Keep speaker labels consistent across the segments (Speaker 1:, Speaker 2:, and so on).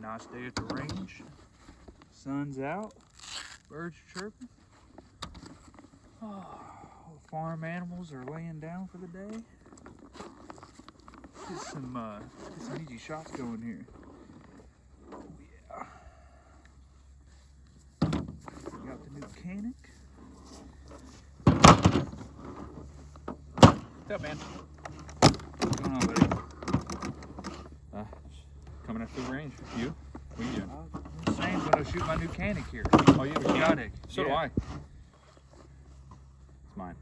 Speaker 1: Nice day at the range. Sun's out. Birds are chirping. Oh, all the farm animals are laying down for the day. Get some easy shots going here. Oh yeah. Got the new Canik. What's up, man? What's going on, buddy?
Speaker 2: Coming up to the range. You? What are you doing?
Speaker 1: I'm saying I'm gonna shoot my new Canik here.
Speaker 2: Oh, you have a
Speaker 1: Canik.
Speaker 2: So do I. It's mine.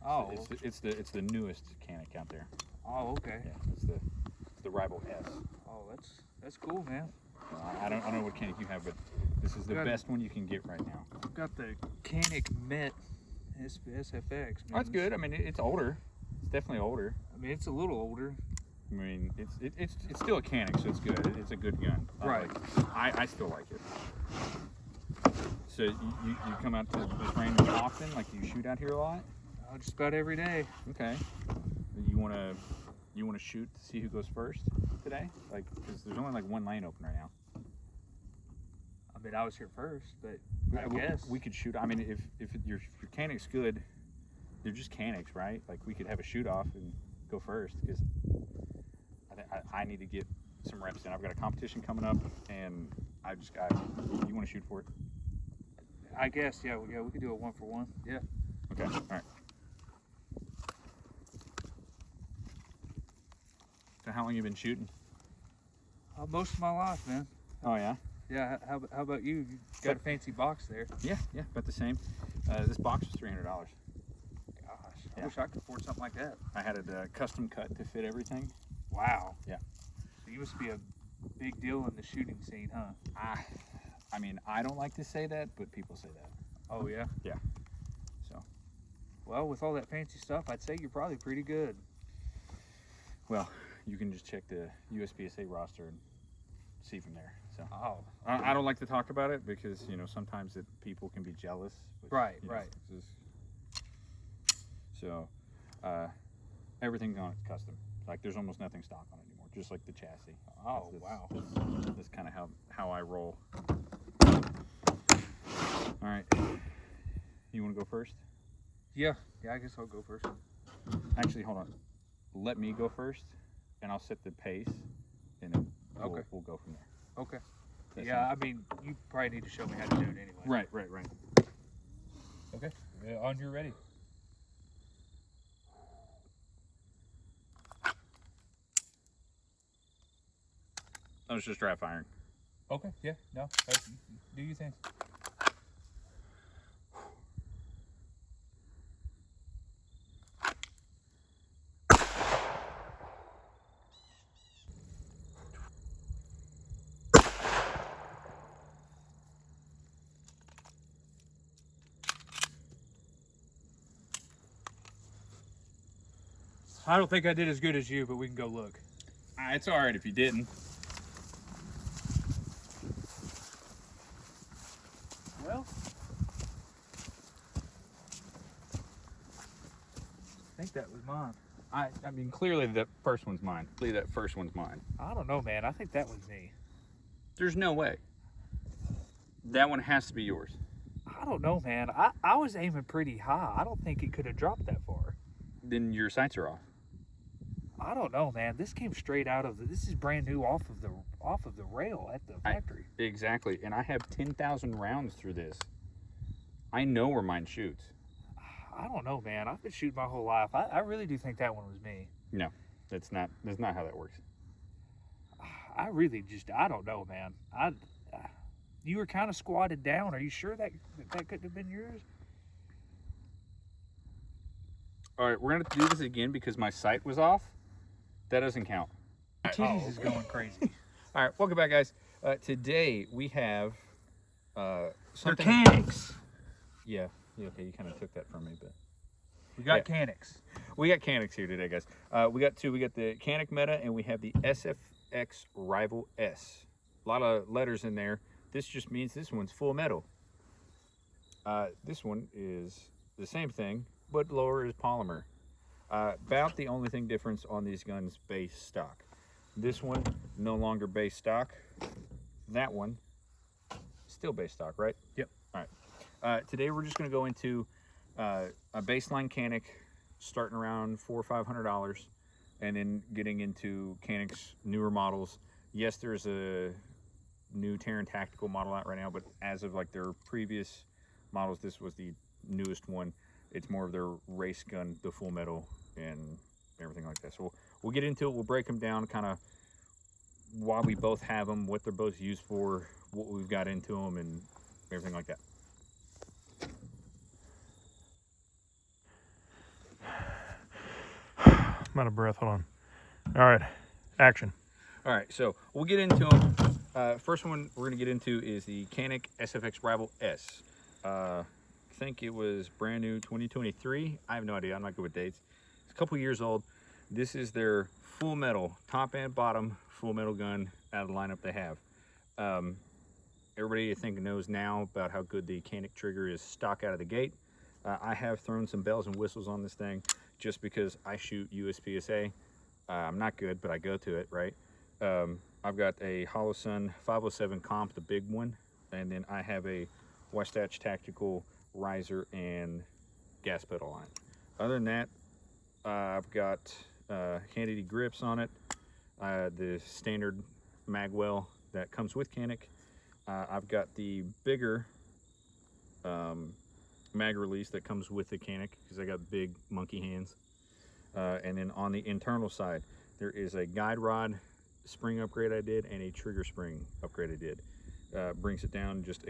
Speaker 1: Oh.
Speaker 2: It's the newest Canik out there.
Speaker 1: Oh, okay.
Speaker 2: Yeah, it's the Rival S.
Speaker 1: Oh, that's cool, man.
Speaker 2: I don't know what Canik you have, but this is the best one you can get right now.
Speaker 1: I've got the Canik mete SFX. Man.
Speaker 2: Oh, that's good. I mean, it's older. It's definitely older.
Speaker 1: I mean, it's a little older.
Speaker 2: I mean, it's still a Canik, so it's good. It's a good gun.
Speaker 1: Right.
Speaker 2: I still like it. So you come out to this range often? Like, you shoot out here a lot?
Speaker 1: Oh, just about every day.
Speaker 2: Okay. You wanna shoot to see who goes first today? Like, because there's only like one lane open right now.
Speaker 1: I mean, I was here first, but I
Speaker 2: we,
Speaker 1: guess
Speaker 2: we could shoot. I mean, if your Canik's good, they're just Caniks, right? Like, we could have a shoot off and go first, because I need to get some reps in. I've got a competition coming up, and you want to shoot for it?
Speaker 1: I guess, yeah, we could do a 1-for-1. Yeah.
Speaker 2: Okay. All right. So how long you been shooting?
Speaker 1: Most of my life, man.
Speaker 2: Oh yeah.
Speaker 1: Yeah. How about you? You got a fancy box there.
Speaker 2: Yeah, about the same. This box was $300.
Speaker 1: Gosh, I wish I could afford something like that.
Speaker 2: I had it custom cut to fit everything.
Speaker 1: Wow.
Speaker 2: Yeah.
Speaker 1: So you must be a big deal in the shooting scene, huh?
Speaker 2: I mean, I don't like to say that, but people say that.
Speaker 1: Oh yeah.
Speaker 2: Yeah. So.
Speaker 1: Well, with all that fancy stuff, I'd say you're probably pretty good.
Speaker 2: Well, you can just check the USPSA roster and see from there. So.
Speaker 1: Oh.
Speaker 2: I don't like to talk about it because, you know, sometimes people can be jealous. Which,
Speaker 1: right.
Speaker 2: you know,
Speaker 1: Right.
Speaker 2: So, everything's on it custom. Like, there's almost nothing stock on it anymore, just like the chassis.
Speaker 1: Oh, wow.
Speaker 2: That's kind of how I roll. All right. You want to go first?
Speaker 1: Yeah, I guess I'll go first.
Speaker 2: Actually, hold on. Let me go first, and I'll set the pace, and then we'll go from there.
Speaker 1: Okay. Yeah, I mean, you probably need to show me how to do it anyway.
Speaker 2: Right.
Speaker 1: Okay. On your ready.
Speaker 2: I was just dry firing.
Speaker 1: Okay. Yeah. No. Do you think? I don't think I did as good as you, but we can go look.
Speaker 2: It's all right if you didn't.
Speaker 1: Well, I think that was mine.
Speaker 2: I mean, clearly that first one's mine. Clearly that first one's mine.
Speaker 1: I don't know, man. I think that was me.
Speaker 2: There's no way. That one has to be yours.
Speaker 1: I don't know, man. I was aiming pretty high. I don't think it could have dropped that far.
Speaker 2: Then your sights are off.
Speaker 1: I don't know, man. This came straight out of this is brand new off of the rail at the factory.
Speaker 2: Exactly. And I have 10,000 rounds through this. I know where mine shoots.
Speaker 1: I don't know, man. I've been shooting my whole life. I really do think that one was me. No,
Speaker 2: that's not how that works.
Speaker 1: I don't know, man. You were kind of squatted down. Are you sure that couldn't have been yours?
Speaker 2: All right, we're gonna do this again because my sight was off. That doesn't count.
Speaker 1: Titties is going crazy.
Speaker 2: All right, welcome back, guys. Today we have something.
Speaker 1: They're Caniks.
Speaker 2: Yeah, okay, you kind of took that from me, but
Speaker 1: we got Caniks.
Speaker 2: We got Caniks here today, guys. We got two. We got the Canik Meta and we have the SFX Rival S. A lot of letters in there. This just means this one's full metal. This one is the same thing, but lower is polymer. About the only thing difference on these guns base stock. This one, no longer base stock. That one, still base stock, right?
Speaker 1: Yep.
Speaker 2: All right. Today we're just going to go into a baseline Canik, starting around $400 or $500, and then getting into Canik's newer models. Yes, there's a new Terran Tactical model out right now, but as of like their previous models, this was the newest one. It's more of their race gun, the full metal and everything like that. So we'll get into it. We'll break them down, kind of why we both have them, what they're both used for, what we've got into them, and everything like that.
Speaker 3: I'm out of breath. Hold on. All right, action.
Speaker 2: All right, so we'll get into them. First one we're going to get into is the Canik SFX Rival S. I think it was brand new 2023. I have no idea. I'm not good with dates. It's a couple years old. This is their full metal, top and bottom full metal gun out of the lineup they have. Everybody I think knows now about how good the Canik trigger is stock out of the gate. I have thrown some bells and whistles on this thing just because I shoot USPSA. I'm not good, but I go to it, right? I've got a Hollow Sun 507 comp, the big one, and then I have a Westach Tactical riser and gas pedal on it. Other than that, I've got Handy grips on it, the standard magwell that comes with Canik. I've got the bigger mag release that comes with the Canik because I got big monkey hands. And then on the internal side, there is a guide rod spring upgrade I did and a trigger spring upgrade I did. Brings it down just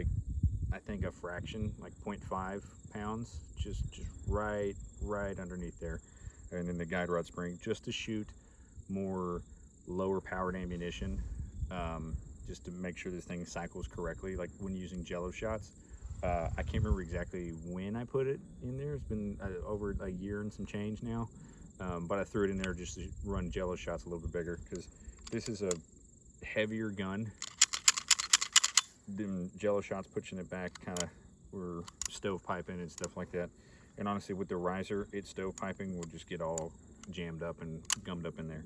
Speaker 2: I think a fraction, like 0.5 pounds, just right underneath there. And then the guide rod spring just to shoot more lower powered ammunition, just to make sure this thing cycles correctly, like when using jello shots. I can't remember exactly when I put it in there. It's been over a year and some change now, but I threw it in there just to run jello shots a little bit bigger because this is a heavier gun. Them jello shots pushing it back kind of were stovepiping and stuff like that. And honestly, with the riser, its stovepiping will just get all jammed up and gummed up in there.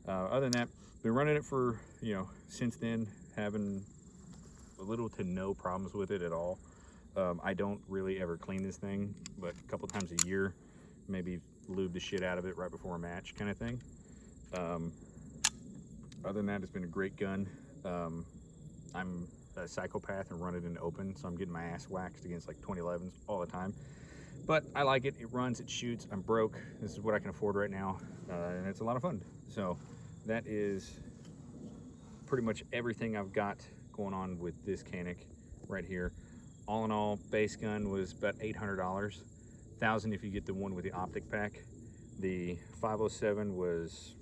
Speaker 2: Other than that, been running it for, since then, having little to no problems with it at all. I don't really ever clean this thing, but a couple times a year, maybe lube the shit out of it right before a match kind of thing. Other than that, it's been a great gun. I'm a psychopath and run it in open, so I'm getting my ass waxed against like 2011s all the time. But I like it. It runs, it shoots. I'm broke. This is what I can afford right now, and it's a lot of fun. So that is pretty much everything I've got going on with this Canik right here. All in all, base gun was about $800, $1,000 if you get the one with the optic pack. The 507 was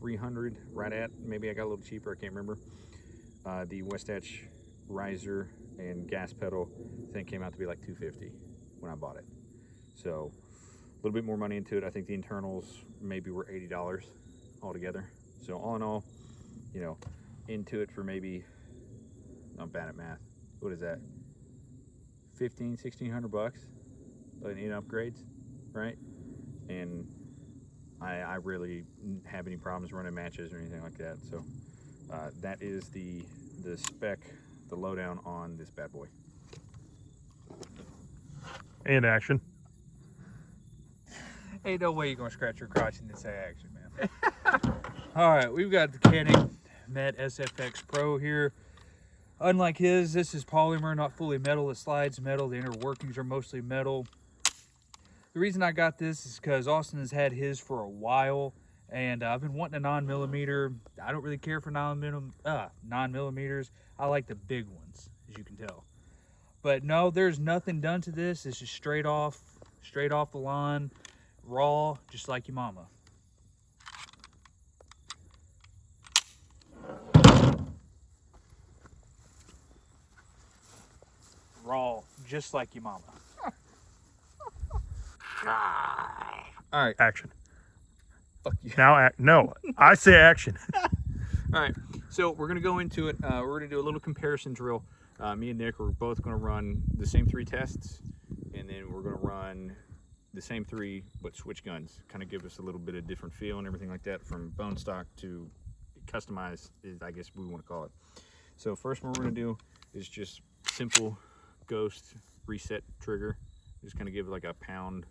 Speaker 2: $300, right at. Maybe I got a little cheaper. I can't remember. The Westach riser and gas pedal thing came out to be like $250 when I bought it. So a little bit more money into it. I think the internals maybe were $80 altogether. So all in all, into it for maybe, I'm bad at math. What is that? $1,600 in upgrades, right? And I really didn't have any problems running matches or anything like that. So that is the spec, the lowdown on this bad boy.
Speaker 3: And action.
Speaker 1: Ain't no way you're gonna scratch your crotch and then say action, man. All right, we've got the Canik Mete SFX Pro here. Unlike his, this is polymer, not fully metal. It slides metal. The inner workings are mostly metal. The reason I got this is because Austin has had his for a while, and I've been wanting a 9mm. I don't really care for 9mm. I like the big ones, as you can tell. But no, there's nothing done to this. It's just straight off the line, raw, just like your mama. Raw, just like your mama.
Speaker 2: All right.
Speaker 3: Action.
Speaker 2: Fuck you.
Speaker 3: Now, no, I say action.
Speaker 2: All right. So we're going to go into it. We're going to do a little comparison drill. Me and Nick are both going to run the same 3 tests, and then we're going to run the same 3 but switch guns. Kind of give us a little bit of different feel and everything like that, from bone stock to customize, is I guess we want to call it. So first one we're going to do is just simple ghost reset trigger. Just kind of give it like a pound.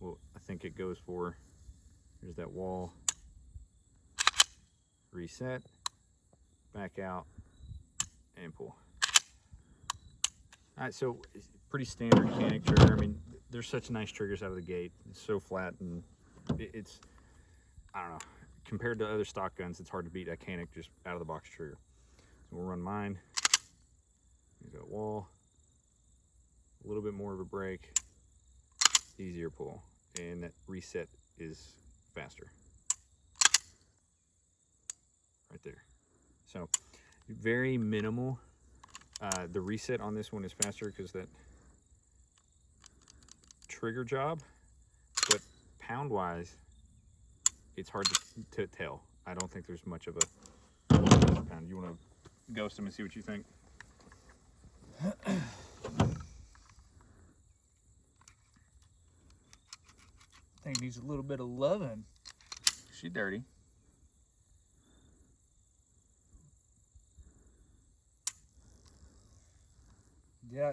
Speaker 2: Well, I think it goes for, here's that wall, reset, back out, and pull. All right, so it's pretty standard Canik trigger. I mean, there's such nice triggers out of the gate. It's so flat, and it's, I don't know, compared to other stock guns, it's hard to beat a Canik just out of the box trigger. So we'll run mine. Here's that wall, a little bit more of a break, easier pull, and that reset is faster. Right there. So very minimal. The reset on this one is faster because that trigger job, but pound wise, it's hard to tell. I don't think there's much of a pound. You want to ghost them and see what you think?
Speaker 1: I think it needs a little bit of loving.
Speaker 2: She dirty.
Speaker 1: Yeah,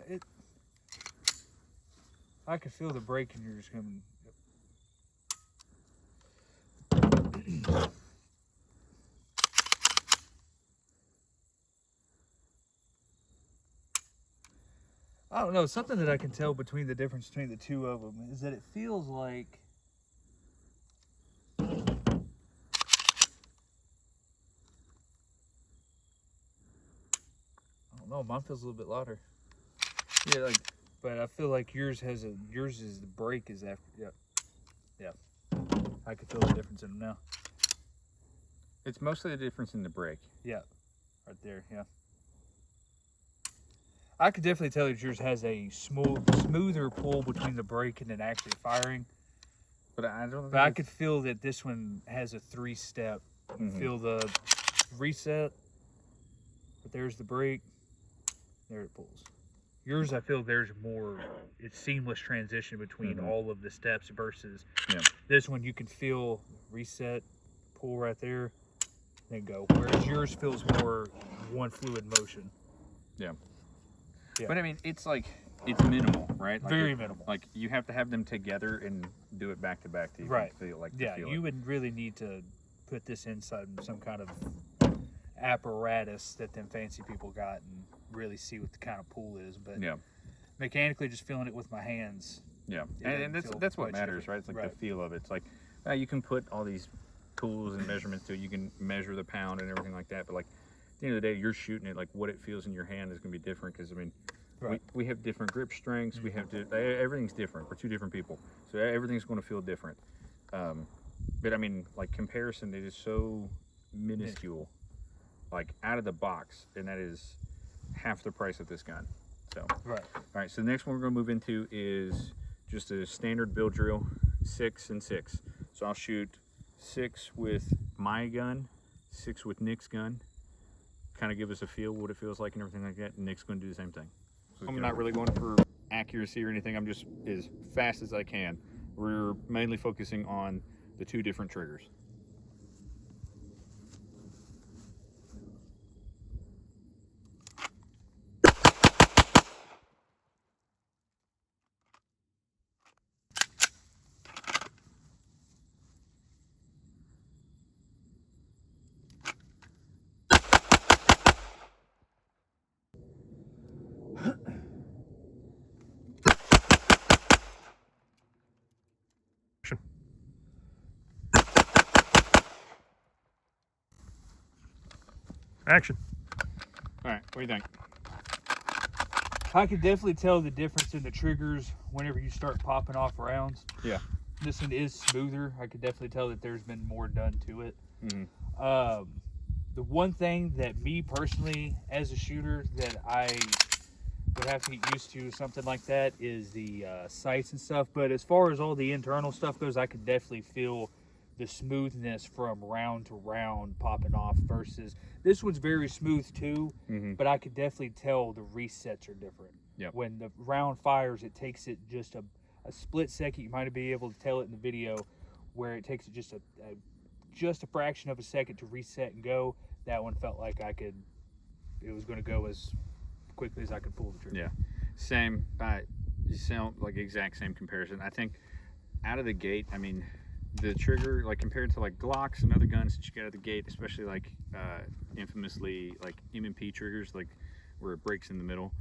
Speaker 1: I could feel the break in yours coming. I don't know, something that I can tell between the difference between the two of them is that it feels like I don't know, mine feels a little bit louder.
Speaker 2: Yeah, like,
Speaker 1: But I feel like yours is the break is after. Yeah. I can feel the difference in them now.
Speaker 2: it's mostly the difference in the break.
Speaker 1: Yeah, right there. Yeah. I could definitely tell that yours has a smoother pull between the break and then actually firing.
Speaker 2: But I don't.
Speaker 1: But I could feel that this one has a 3-step. Feel the reset. But there's the break. There it pulls. Yours, I feel there's more. It's seamless transition between all of the steps versus this one. You can feel reset, pull right there, then go. Whereas yours feels more one fluid motion.
Speaker 2: Yeah.
Speaker 1: Yeah.
Speaker 2: But I mean, it's like, it's minimal, right? Like
Speaker 1: Very minimal.
Speaker 2: Like you have to have them together and do it back to back to even feel like
Speaker 1: you would really need to put this inside some kind of apparatus that them fancy people got and really see what the kind of pull is. But mechanically, just feeling it with my hands.
Speaker 2: Yeah, and that's what matters, right? It's like the feel of it. It's like you can put all these tools and measurements to it. You can measure the pound and everything like that. But like at the end of the day, you're shooting it. Like what it feels in your hand is going to be different because I mean. We have different grip strengths. We have everything's different. We're two different people, so everything's going to feel different. But I mean, like comparison, it is so minuscule, like out of the box, and that is half the price of this gun. So all right. So the next one we're going to move into is just a standard build drill, 6 and 6. So I'll shoot 6 with my gun, 6 with Nick's gun. Kind of give us a feel what it feels like and everything like that. And Nick's going to do the same thing. I'm not really going for accuracy or anything. I'm just as fast as I can. We're mainly focusing on the 2 different triggers.
Speaker 3: Action.
Speaker 2: All right, what do you think?
Speaker 1: I could definitely tell the difference in the triggers whenever you start popping off rounds.
Speaker 2: Yeah.
Speaker 1: This one is smoother. I could definitely tell that there's been more done to it. The one thing that me personally, as a shooter, that I would have to get used to something like that is the sights and stuff. But as far as all the internal stuff goes, I could definitely feel the smoothness from round to round popping off versus this one's very smooth too, but I could definitely tell the resets are different. When the round fires, it takes it just a split second. You might be able to tell it in the video where it takes it just a just a fraction of a second to reset and go. That one felt like it was going to go as quickly as I could pull the trigger.
Speaker 2: Yeah, same. You sound like exact same comparison. I think out of the gate, I mean, the trigger, like compared to like Glocks and other guns that you get out of the gate, especially like infamously like M&P triggers, like where it breaks in the middle.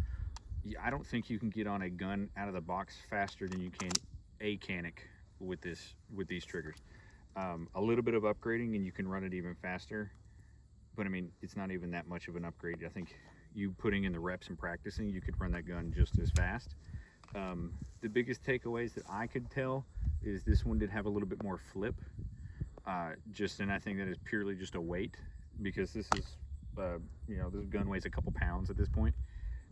Speaker 2: I don't think you can get on a gun out of the box faster than you can a Canik with these triggers. A little bit of upgrading and you can run it even faster, but I mean, it's not even that much of an upgrade. I think you putting in the reps and practicing, you could run that gun just as fast. The biggest takeaways that I could tell is this one did have a little bit more flip, and I think that is purely just a weight, because this is this gun weighs a couple pounds at this point,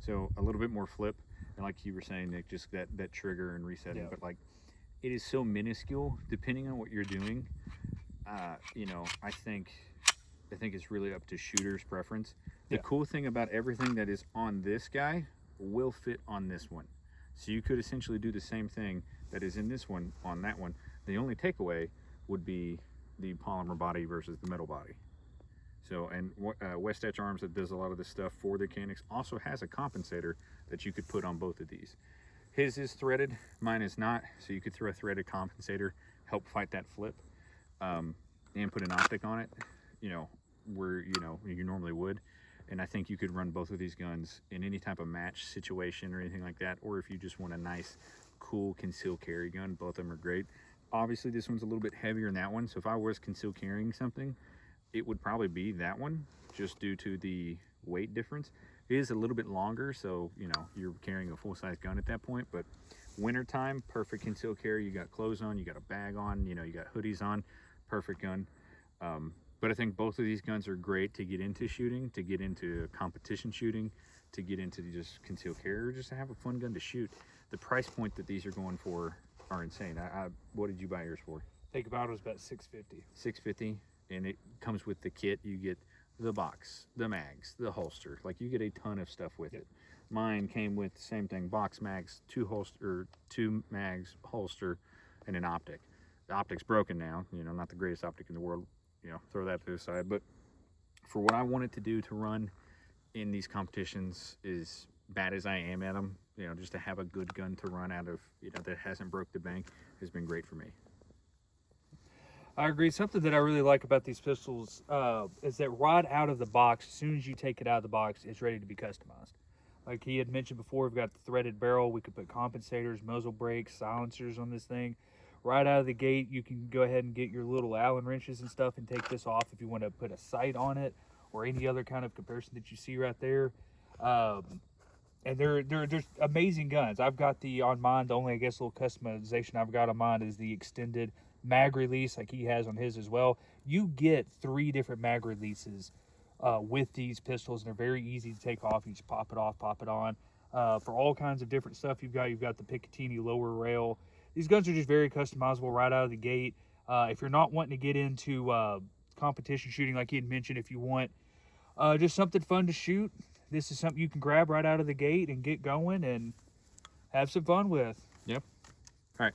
Speaker 2: so a little bit more flip, and like you were saying, Nick, just that trigger and resetting. But like, it is so minuscule depending on what you're doing. I think it's really up to shooter's preference. The cool thing about everything that is on this guy will fit on this one. So you could essentially do the same thing that is in this one on that one. The only takeaway would be the polymer body versus the metal body. So, and West Etch Arms, that does a lot of this stuff for the Caniks, also has a compensator that you could put on both of these. His is threaded, mine is not, so you could throw a threaded compensator, help fight that flip, and put an optic on it, where you normally would. And I think you could run both of these guns in any type of match situation or anything like that, or if you just want a nice, cool concealed carry gun, both of them are great. Obviously, this one's a little bit heavier than that one, so if I was concealed carrying something, it would probably be that one, just due to the weight difference. It is a little bit longer, so you're carrying a full-size gun at that point. But wintertime, perfect concealed carry. You got clothes on, you got a bag on, you got hoodies on, perfect gun. But I think both of these guns are great to get into shooting, to get into competition shooting, to get into just concealed carry, or just to have a fun gun to shoot. The price point that these are going for are insane. What did you buy yours for?
Speaker 1: Think about it was about $650.
Speaker 2: $650, and it comes with the kit. You get the box, the mags, the holster. Like, you get a ton of stuff with it. Mine came with the same thing: box, mags, two mags, holster, and an optic. The optic's broken now. Not the greatest optic in the world. Throw that to the side. But for what I wanted to do to run in these competitions, as bad as I am at them, just to have a good gun to run out of, that hasn't broke the bank, has been great for me.
Speaker 1: I agree. Something that I really like about these pistols is that right out of the box, as soon as you take it out of the box, it's ready to be customized. Like he had mentioned before, we've got the threaded barrel. We could put compensators, muzzle brakes, silencers on this thing. Right out of the gate, you can go ahead and get your little Allen wrenches and stuff and take this off if you want to put a sight on it or any other kind of comparison that you see right there. And they're just amazing guns. I've got on mine, the only, I guess, little customization I've got on mine is the extended mag release, like he has on his as well. You get 3 different mag releases with these pistols, and they're very easy to take off. You just pop it off, pop it on. For all kinds of different stuff you've got the Picatinny lower rail. These guns are just very customizable right out of the gate. If you're not wanting to get into competition shooting, like he had mentioned, if you want just something fun to shoot, this is something you can grab right out of the gate and get going and have some fun with.
Speaker 2: Yep. All right.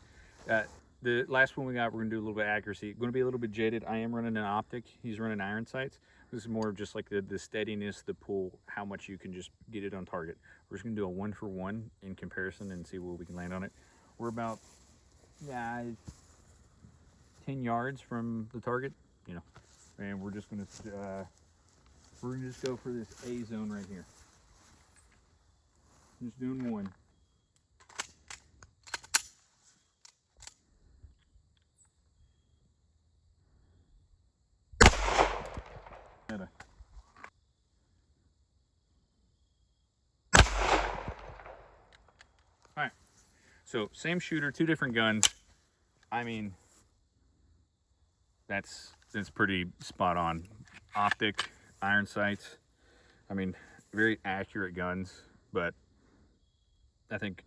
Speaker 2: The last one we got, we're going to do a little bit of accuracy. Going to be a little bit jaded. I am running an optic. He's running iron sights. This is more of just like the steadiness, the pull, how much you can just get it on target. We're just going to do a 1-for-1 in comparison and see where we can land on it. We're about 10 yards from the target, and we're just going to just go for this A zone right here. Just doing one. Alright, so same shooter, 2 different guns. I mean, that's pretty spot on. Optic, iron sights. I mean, very accurate guns, but I think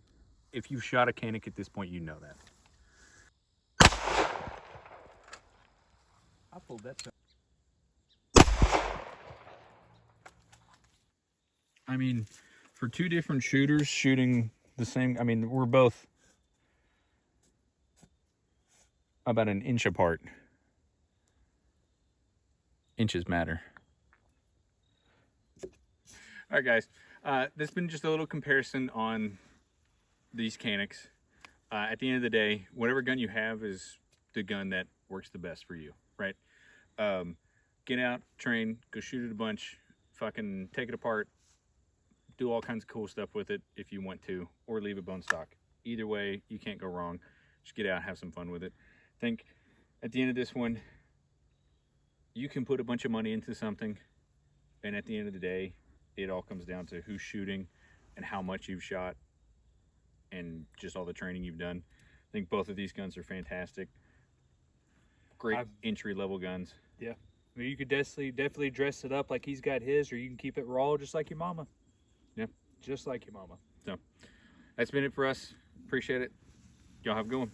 Speaker 2: if you've shot a Canik at this point, you know that. I pulled that. I mean, for 2 different shooters shooting the same, I mean, we're both about an inch apart. inches matter. All right, guys. That's been just a little comparison on these Caniks. At the end of the day, whatever gun you have is the gun that works the best for you, right? Get out, train, go shoot it a bunch, fucking take it apart, do all kinds of cool stuff with it if you want to, or leave it bone stock. Either way, you can't go wrong. Just get out, have some fun with it. I think at the end of this one, you can put a bunch of money into something, and at the end of the day, it all comes down to who's shooting and how much you've shot and just all the training you've done. I think both of these guns are fantastic. Great entry-level guns.
Speaker 1: Yeah. I mean, you could definitely dress it up like he's got his, or you can keep it raw just like your mama.
Speaker 2: Yeah.
Speaker 1: Just like your mama.
Speaker 2: So that's been it for us. Appreciate it. Y'all have a good one.